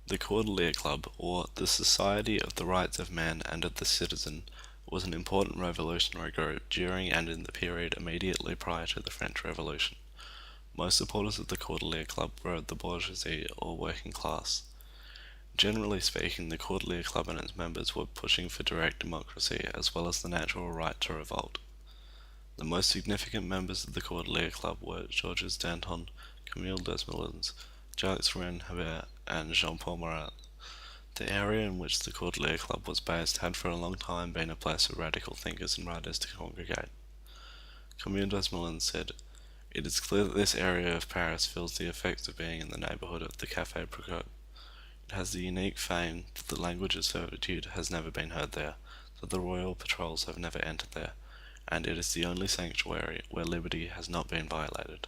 The Cordeliers Club, or the Society of the Rights of Man and of the Citizen, was an important revolutionary group during and in the period immediately prior to the French Revolution. Most supporters of the Cordeliers Club were of the bourgeoisie or working class. Generally speaking, the Cordeliers Club and its members were pushing for direct democracy as well as the natural right to revolt. The most significant members of the Cordeliers Club were Georges Danton, Camille Desmoulins, Jacques Rene-Hébert, and Jean-Paul Marat. The area in which the Cordeliers Club was based had for a long time been a place for radical thinkers and writers to congregate. Camille Desmoulins said, "It is clear that this area of Paris feels the effects of being in the neighbourhood of the Café Procope. It has the unique fame that the language of servitude has never been heard there, that the royal patrols have never entered there, and it is the only sanctuary where liberty has not been violated."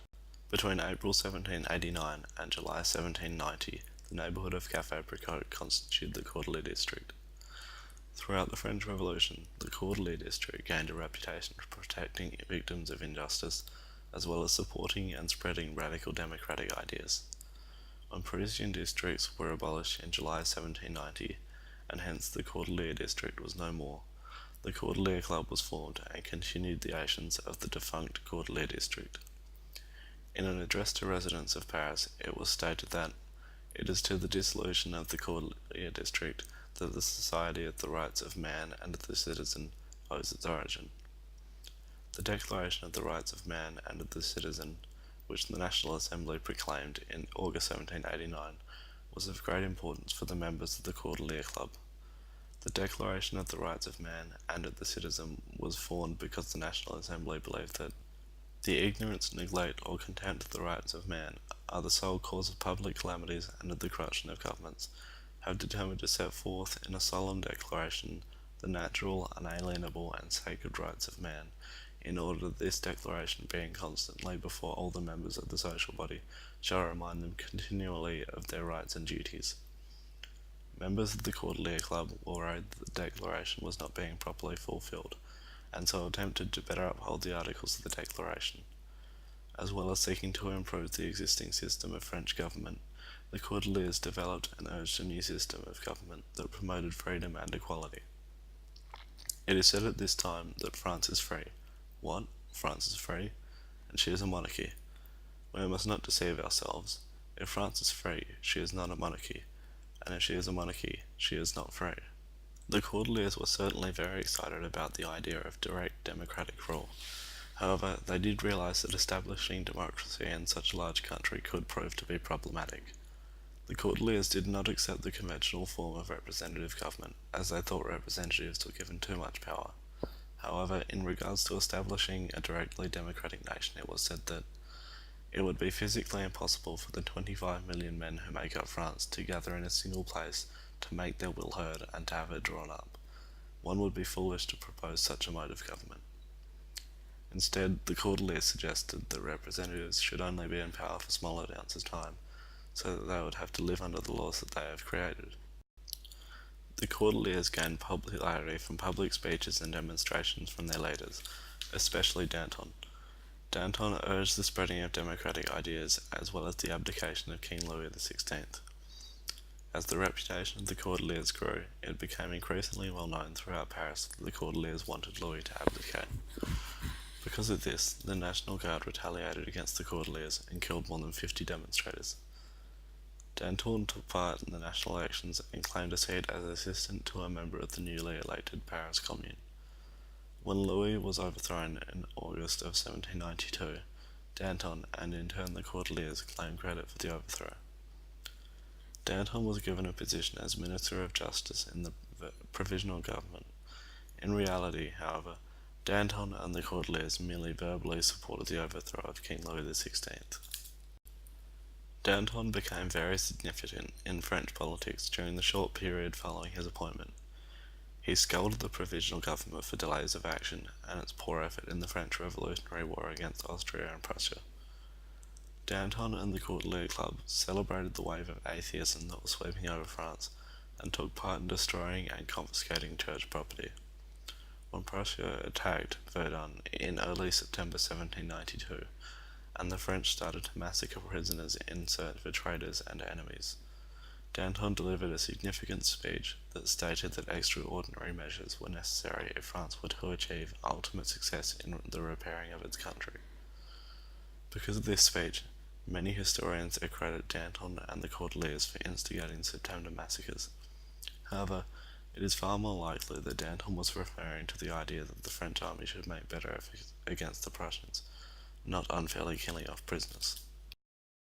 Between April 1789 and July 1790, the neighbourhood of Café Procope constituted the Cordeliers district. Throughout the French Revolution, the Cordeliers district gained a reputation for protecting victims of injustice, as well as supporting and spreading radical democratic ideas. When Parisian districts were abolished in July 1790, and hence the Cordeliers district was no more, the Cordeliers Club was formed and continued the actions of the defunct Cordeliers district. In an address to residents of Paris, it was stated that it is to the dissolution of the Cordeliers district that the Society of the Rights of Man and of the Citizen owes its origin. The Declaration of the Rights of Man and of the Citizen, which the National Assembly proclaimed in August 1789, was of great importance for the members of the Cordeliers Club. The Declaration of the Rights of Man and of the Citizen was formed because the National Assembly believed that the ignorance, neglect, or contempt of the rights of man are the sole cause of public calamities and of the corruption of governments, have determined to set forth in a solemn declaration the natural, unalienable, and sacred rights of man, in order that this declaration, being constantly before all the members of the social body, shall remind them continually of their rights and duties. Members of the Cordeliers Club were worried that the declaration was not being properly fulfilled, and so attempted to better uphold the articles of the declaration. As well as seeking to improve the existing system of French government, the Cordeliers developed and urged a new system of government that promoted freedom and equality. It is said at this time that France is free. What? France is free? And she is a monarchy. We must not deceive ourselves. If France is free, she is not a monarchy, and if she is a monarchy, she is not free. The Cordeliers were certainly very excited about the idea of direct democratic rule. However, they did realise that establishing democracy in such a large country could prove to be problematic. The Cordeliers did not accept the conventional form of representative government, as they thought representatives were given too much power. However, in regards to establishing a directly democratic nation, it was said that it would be physically impossible for the 25 million men who make up France to gather in a single place to make their will heard and to have it drawn up. One would be foolish to propose such a mode of government. Instead, the Cordeliers suggested that representatives should only be in power for small amounts of time, so that they would have to live under the laws that they have created. The Cordeliers gained popularity from public speeches and demonstrations from their leaders, especially Danton. Danton urged the spreading of democratic ideas as well as the abdication of King Louis XVI. As the reputation of the Cordeliers grew, it became increasingly well known throughout Paris that the Cordeliers wanted Louis to abdicate. Because of this, the National Guard retaliated against the Cordeliers and killed more than 50 demonstrators. Danton took part in the national elections and claimed a seat as assistant to a member of the newly elected Paris Commune. When Louis was overthrown in August of 1792, Danton and in turn the Cordeliers claimed credit for the overthrow. Danton was given a position as Minister of Justice in the Provisional Government. In reality, however, Danton and the Cordeliers merely verbally supported the overthrow of King Louis XVI. Danton became very significant in French politics during the short period following his appointment. He scolded the Provisional Government for delays of action and its poor effort in the French Revolutionary War against Austria and Prussia. Danton and the Cordeliers Club celebrated the wave of atheism that was sweeping over France and took part in destroying and confiscating church property. When Prussia attacked Verdun in early September 1792, and the French started to massacre prisoners in search for traitors and enemies, Danton delivered a significant speech that stated that extraordinary measures were necessary if France were to achieve ultimate success in the repairing of its country. Because of this speech, many historians accredit Danton and the Cordeliers for instigating September massacres. However, it is far more likely that Danton was referring to the idea that the French army should make better efforts against the Prussians, not unfairly killing off prisoners.